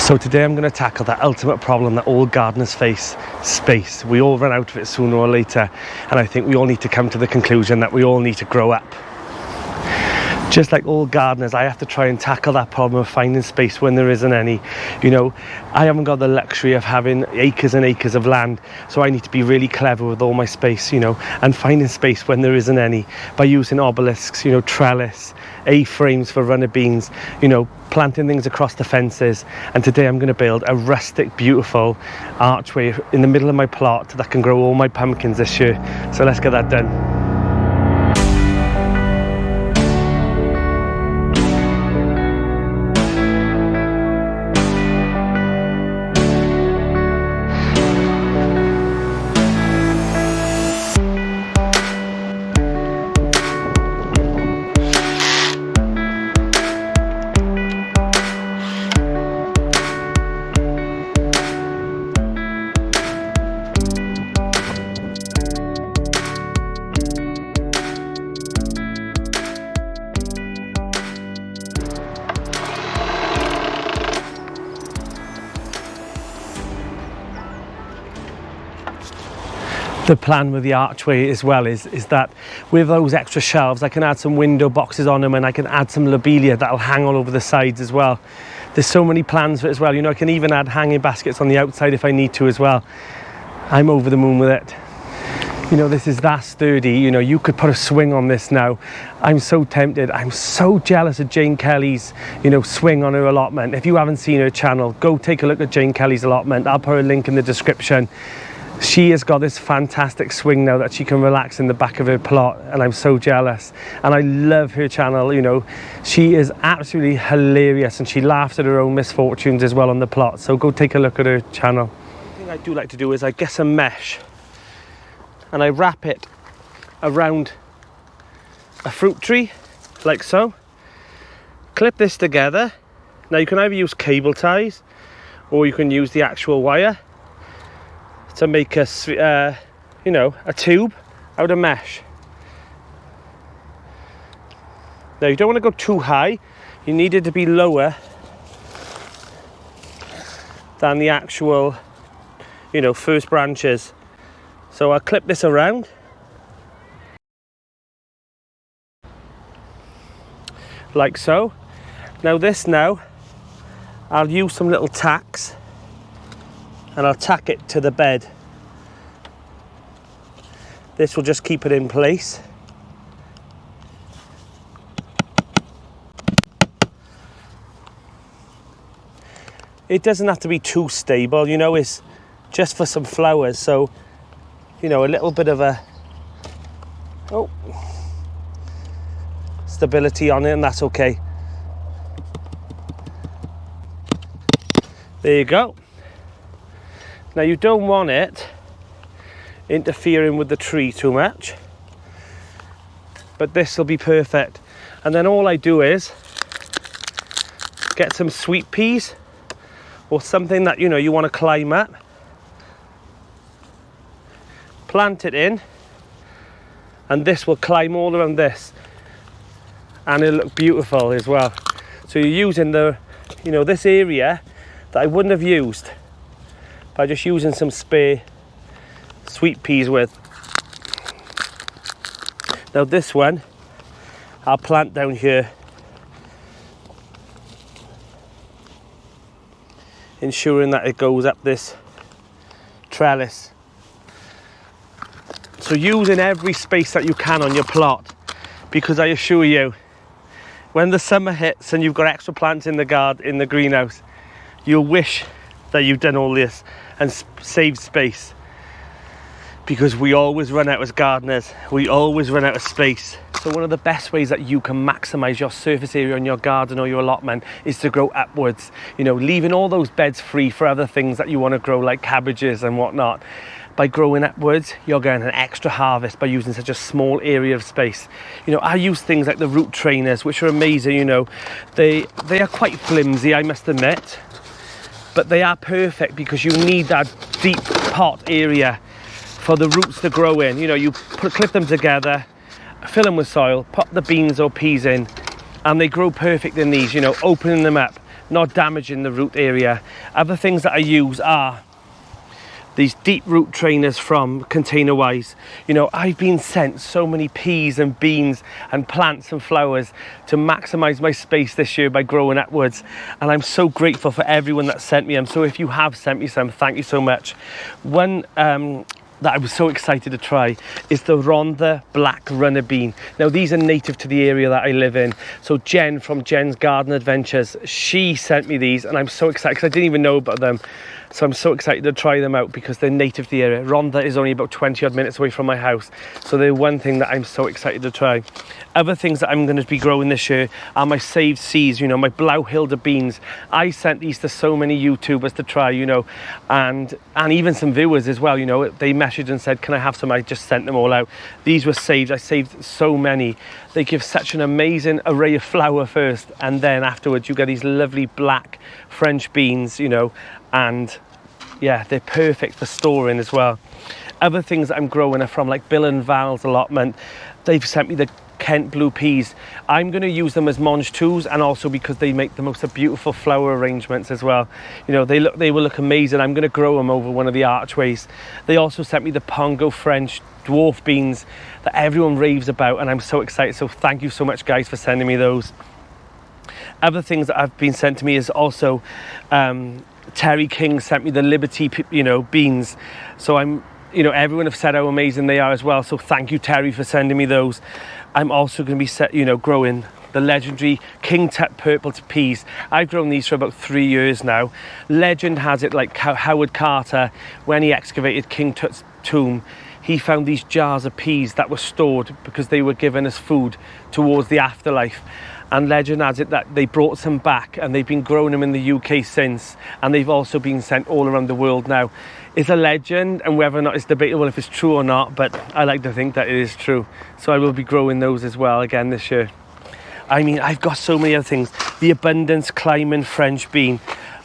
So today I'm going to tackle that ultimate problem that all gardeners face: space. We all run out of it sooner or later, and I think we all need to come to the conclusion that we all need to grow up. Just like all gardeners, I have to try and tackle that problem of finding space when there isn't any. You know, I haven't got the luxury of having acres and acres of land, so I need to be really clever with all my space, you know, and finding space when there isn't any by using obelisks, you know, trellis, A-frames for runner beans, you know, planting things across the fences. And today I'm going to build a rustic, beautiful archway in the middle of my plot that can grow all my pumpkins this year. So let's get that done. The plan with the archway as well is that with those extra shelves I can add some window boxes on them, and I can add some lobelia that'll hang all over the sides as well. There's so many plans for it as well. You know, I can even add hanging baskets on the outside if I need to as well. I'm over the moon with it. You know, this is that sturdy. You know, you could put a swing on this now. I'm so tempted. I'm so jealous of Jane Kelly's, you know, swing on her allotment. If you haven't seen her channel, go take a look at Jane Kelly's allotment. I'll put a link in the description. She has got this fantastic swing now that she can relax in the back of her plot, and I'm so jealous. And I love her channel. You know, she is absolutely hilarious, and she laughs at her own misfortunes as well on the plot. So go take a look at her channel. One thing I do like to do is I get some mesh and I wrap it around a fruit tree like so. Clip this together. Now you can either use cable ties or you can use the actual wire to make a, you know, a tube out of mesh. Now you don't want to go too high. You need it to be lower than the actual, you know, first branches. So I'll clip this around. Like so. Now I'll use some little tacks and I'll tack it to the bed. This will just keep it in place. It doesn't have to be too stable, you know, it's just for some flowers, so, you know, a little bit of a stability on it, and that's okay. There you go. Now you don't want it interfering with the tree too much, but this will be perfect. And then all I do is get some sweet peas or something that, you know, you want to climb up, plant it in, and this will climb all around this, and it'll look beautiful as well. So you're using the, you know, this area that I wouldn't have used by just using some spare sweet peas with. Now this one I'll plant down here, ensuring that it goes up this trellis. So using every space that you can on your plot, because I assure you, when the summer hits and you've got extra plants in the garden, in the greenhouse, you'll wish that you've done all this and saved space, because we always run out as gardeners. We always run out of space. So one of the best ways that you can maximize your surface area on your garden or your allotment is to grow upwards, you know, leaving all those beds free for other things that you want to grow, like cabbages and whatnot. By growing upwards, you're getting an extra harvest by using such a small area of space. You know, I use things like the root trainers, which are amazing. You know, they are quite flimsy, I must admit, but they are perfect because you need that deep pot area for the roots to grow in. You know, you clip them together, fill them with soil, pop the beans or peas in, and they grow perfect in these, you know, opening them up, not damaging the root area. Other things that I use are these deep root trainers from ContainerWise. You know, I've been sent so many peas and beans and plants and flowers to maximize my space this year by growing upwards, and I'm so grateful for everyone that sent me them. So if you have sent me some, thank you so much. One that I was so excited to try is the Rhondda Black Runner Bean. Now these are native to the area that I live in. So Jen from Jen's Garden Adventures, she sent me these, and I'm so excited because I didn't even know about them. So I'm so excited to try them out because they're native to the area. Rhondda is only about 20 odd minutes away from my house. So they're one thing that I'm so excited to try. Other things that I'm going to be growing this year are my saved seeds, you know, my Blauhilde beans. I sent these to so many YouTubers to try, you know, and even some viewers as well, you know. They messaged and said, can I have some? I just sent them all out. These were saved. I saved so many. They give such an amazing array of flower first, and then afterwards you get these lovely black French beans, you know, and yeah, they're perfect for storing as well. Other things that I'm growing are from like Bill and Val's Allotment. They've sent me the Kent blue peas. I'm going to use them as mange tous, and also because they make the most beautiful flower arrangements as well. You know, they will look amazing. I'm going to grow them over one of the archways. They also sent me the Pongo French dwarf beans that everyone raves about, and I'm so excited. So thank you so much, guys, for sending me those. Other things that have been sent to me is also Terry King sent me the Liberty, you know, beans. So you know, everyone have said how amazing they are as well. So thank you, Terry, for sending me those. I'm also going to be growing the legendary King Tut purple peas. I've grown these for about 3 years now. Legend has it, like Howard Carter, when he excavated King Tut's tomb, he found these jars of peas that were stored because they were given as food towards the afterlife. And legend has it that they brought some back, and they've been growing them in the UK since, and they've also been sent all around the world now. It's a legend, and whether or not it's debatable if it's true or not, but I like to think that it is true. So I will be growing those as well again this year. I mean, I've got so many other things. The Abundance Climbing French bean.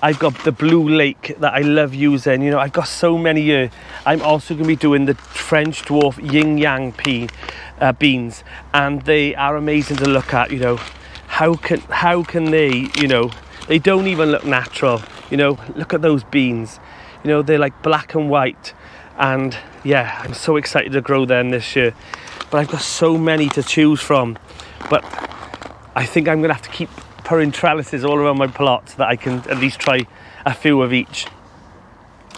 I've got the Blue Lake that I love using. You know, I've got so many here. I'm also going to be doing the French Dwarf Yin Yang beans, and they are amazing to look at. You know, how can they? You know, they don't even look natural. You know, look at those beans. You know, they're like black and white, and yeah, I'm so excited to grow them this year. But I've got so many to choose from. But I think I'm going to have to keep putting trellises all around my plot so that I can at least try a few of each.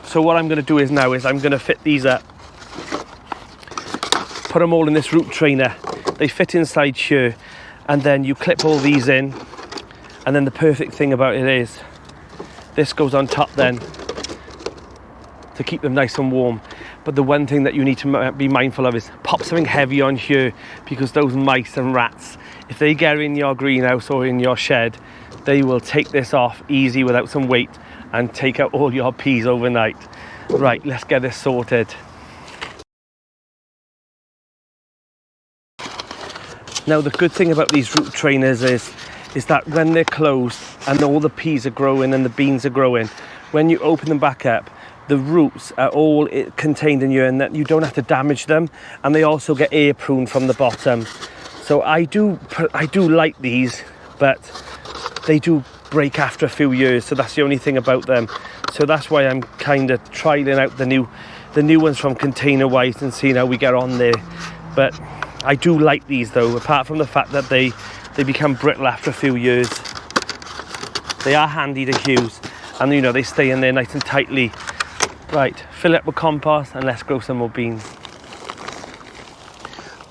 So what I'm going to do is I'm going to fit these up, put them all in this root trainer. They fit inside here, and then you clip all these in, and then the perfect thing about it is this goes on top then to keep them nice and warm. But the one thing that you need to be mindful of is pop something heavy on here, because those mice and rats, if they get in your greenhouse or in your shed, they will take this off easy without some weight and take out all your peas overnight. Right, let's get this sorted. Now the good thing about these root trainers is that when they're closed and all the peas are growing and the beans are growing, when you open them back up, the roots are all contained in here, and that you don't have to damage them, and they also get air pruned from the bottom. So I do like these, but they do break after a few years, so that's the only thing about them. So that's why I'm kind of trialing out the new ones from ContainerWise and seeing how we get on there. But I do like these though, apart from the fact that they become brittle after a few years. They are handy to use, and you know, they stay in there nice and tightly. Right, fill it up with compost and let's grow some more beans.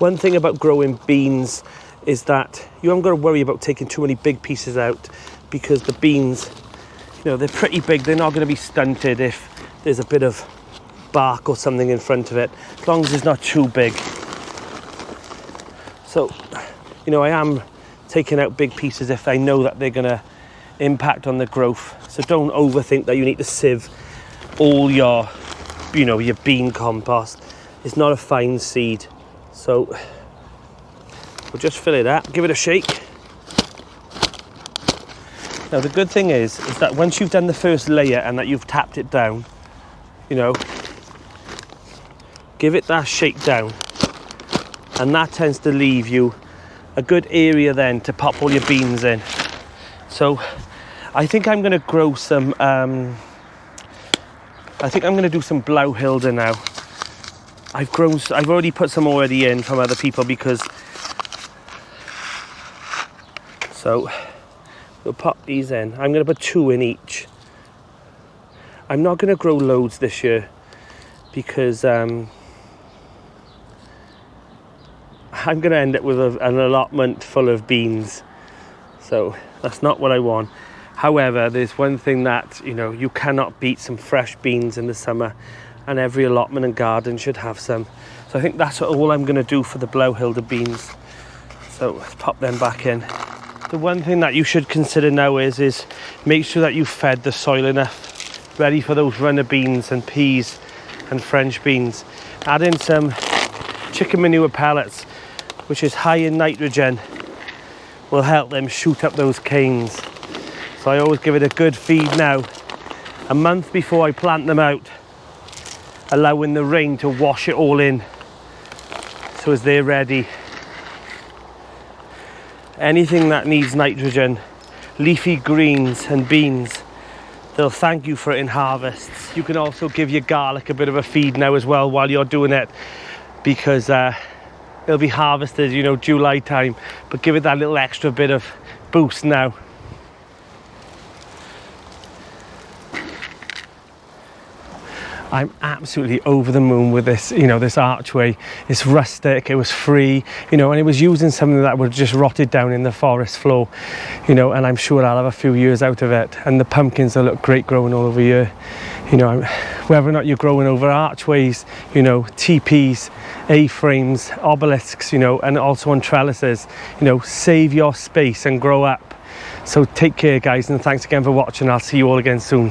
One thing about growing beans is that you haven't got to worry about taking too many big pieces out, because the beans, you know, they're pretty big. They're not going to be stunted if there's a bit of bark or something in front of it, as long as it's not too big. So, you know, I am taking out big pieces if I know that they're going to impact on the growth. So don't overthink that you need to sieve all your, you know, your bean compost. It's not a fine seed. So we'll just fill it up, give it a shake. Now the good thing is that once you've done the first layer and that you've tapped it down, you know, give it that shake down, and that tends to leave you a good area then to pop all your beans in. So I think I'm going to grow some, I think I'm going to do some blauwilder now. I've already put some already in from other people because, so we'll pop these in. I'm going to put 2 in each. I'm not going to grow loads this year because I'm going to end up with an allotment full of beans. So that's not what I want. However, there's one thing that, you know, you cannot beat some fresh beans in the summer, and every allotment and garden should have some. So I think that's all I'm going to do for the blauwilder beans. So let's pop them back in. The one thing that you should consider now is make sure that you've fed the soil enough, ready for those runner beans and peas and French beans. Add in some chicken manure pellets, which is high in nitrogen, will help them shoot up those canes. So I always give it a good feed now, a month before I plant them out, allowing the rain to wash it all in, so as they're ready. Anything that needs nitrogen, leafy greens and beans, they'll thank you for it in harvests. You can also give your garlic a bit of a feed now as well while you're doing it, because it'll be harvested, you know, July time, but give it that little extra bit of boost now. I'm absolutely over the moon with this, you know, this archway. It's rustic, it was free, you know, and it was using something that would just rotted down in the forest floor, you know, and I'm sure I'll have a few years out of it. And the pumpkins will look great growing all over here. You know, whether or not you're growing over archways, you know, teepees, A-frames, obelisks, you know, and also on trellises, you know, save your space and grow up. So take care, guys, and thanks again for watching. I'll see you all again soon.